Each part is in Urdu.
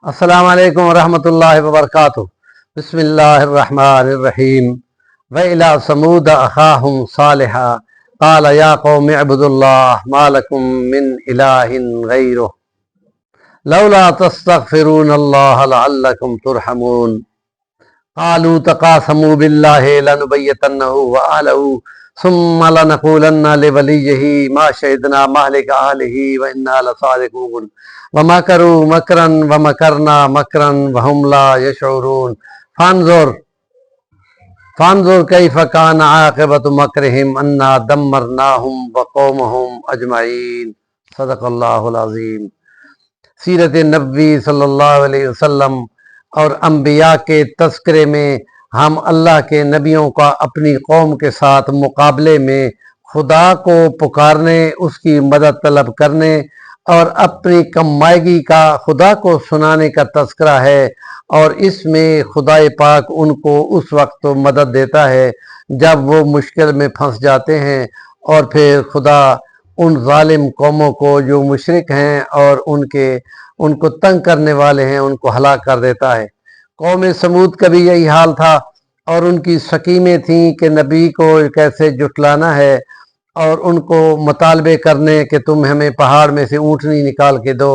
السلام علیکم ورحمۃ اللہ وبرکاتہ۔ بسم اللہ الرحمن الرحیم۔ وَإِلَىٰ ثَمُودَ أَخَاهُمْ صَالِحًا قَالَ يَا قَوْمِ اعْبُدُوا اللَّهَ مَا لَكُم مِّنْ إِلَٰهٍ غَيْرُهُ لَوْلَا تَسْتَغْفِرُونَ اللَّهَ لَعَلَّكُمْ تُرْحَمُونَ قَالُوا تَقَاسَمُوا بِاللَّهِ لَنُبَيِّتَنَّهُ وَأَهْلَهُ ثُمَّ لَنَقُولَنَّ لِوَلِيِّهِ مَا شَهِدْنَا مَهْلِكَ أَهْلِهِ وَإِنَّا لَصَادِقُونَ وَمَكَرُوا مَكْرًا وَمَكَرْنَا مَكْرًا وَهُمْ لَا يَشْعُرُونَ فانظر كيف كان عاقبة مكرهم أنا دمرناهم وقومهم أجمعين۔ صدق اللہ العظیم۔ سیرت نبوی صلی اللہ علیہ وسلم اور انبیاء کے تذکرے میں ہم اللہ کے نبیوں کا اپنی قوم کے ساتھ مقابلے میں خدا کو پکارنے، اس کی مدد طلب کرنے اور اپنی کمائیگی کا خدا کو سنانے کا تذکرہ ہے، اور اس میں خدا پاک ان کو اس وقت مدد دیتا ہے جب وہ مشکل میں پھنس جاتے ہیں، اور پھر خدا ان ظالم قوموں کو جو مشرک ہیں اور ان کو تنگ کرنے والے ہیں ان کو ہلاک کر دیتا ہے۔ قوم سمود کا بھی یہی حال تھا، اور ان کی سکیمیں تھیں کہ نبی کو کیسے جھٹلانا ہے اور ان کو مطالبے کرنے کہ تم ہمیں پہاڑ میں سے اونٹنی نکال کے دو،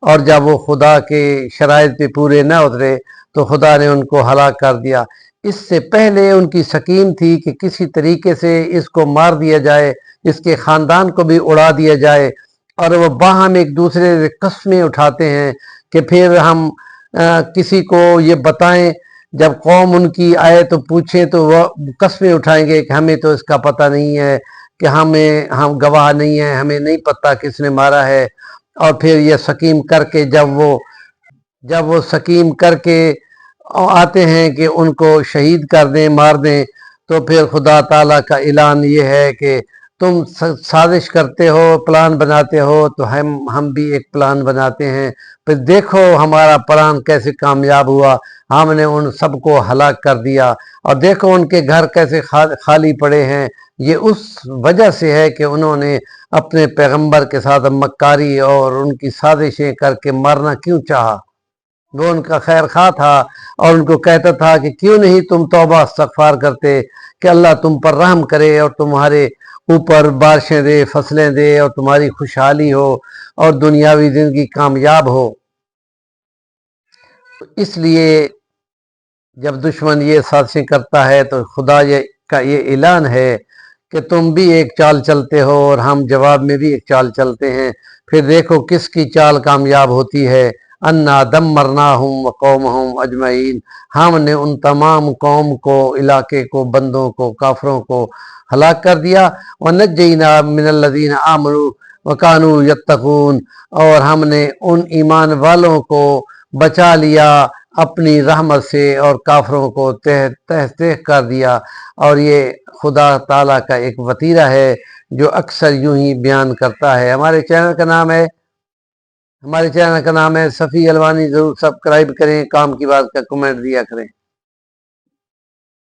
اور جب وہ خدا کے شرائط پہ پورے نہ اترے تو خدا نے ان کو ہلاک کر دیا۔ اس سے پہلے ان کی سکیم تھی کہ کسی طریقے سے اس کو مار دیا جائے، اس کے خاندان کو بھی اڑا دیا جائے، اور وہ باہم ایک دوسرے سے قسمیں اٹھاتے ہیں کہ پھر ہم کسی کو یہ بتائیں، جب قوم ان کی آئے تو پوچھیں تو وہ قسمیں اٹھائیں گے کہ ہمیں تو اس کا پتہ نہیں ہے، کہ ہم گواہ نہیں ہیں، ہمیں نہیں پتہ کس نے مارا ہے۔ اور پھر یہ سکیم کر کے جب وہ سکیم کر کے آتے ہیں کہ ان کو شہید کر دیں، مار دیں، تو پھر خدا تعالیٰ کا اعلان یہ ہے کہ تم سازش کرتے ہو، پلان بناتے ہو، تو ہم بھی ایک پلان بناتے ہیں، پھر دیکھو ہمارا پلان کیسے کامیاب ہوا، ہم نے ان سب کو ہلاک کر دیا، اور دیکھو ان کے گھر کیسے خالی پڑے ہیں۔ یہ اس وجہ سے ہے کہ انہوں نے اپنے پیغمبر کے ساتھ مکاری اور ان کی سازشیں کر کے مارنا کیوں چاہا۔ وہ ان کا خیر خواہ تھا اور ان کو کہتا تھا کہ کیوں نہیں تم توبہ استغفار کرتے کہ اللہ تم پر رحم کرے اور تمہارے اوپر بارشیں دے، فصلیں دے، اور تمہاری خوشحالی ہو اور دنیاوی زندگی کامیاب ہو۔ اس لیے جب دشمن یہ سازشیں کرتا ہے تو خدا کا یہ اعلان ہے کہ تم بھی ایک چال چلتے ہو اور ہم جواب میں بھی ایک چال چلتے ہیں، پھر دیکھو کس کی چال کامیاب ہوتی ہے۔ انا دمرناہم وقومہم اجمعین، ہم نے ان تمام قوم کو، علاقے کو، بندوں کو، کافروں کو ہلاک کر دیا۔ ونجینا من الذین آمنوا وکانوا یتقون، اور ہم نے ان ایمان والوں کو بچا لیا اپنی رحمت سے اور کافروں کو تہہ کر دیا۔ اور یہ خدا تعالیٰ کا ایک وتیرہ ہے جو اکثر یوں ہی بیان کرتا ہے۔ ہمارے چینل کا نام ہے صفی الوانی، ضرور سبسکرائب کریں، کام کی بات کا کمنٹ دیا کریں۔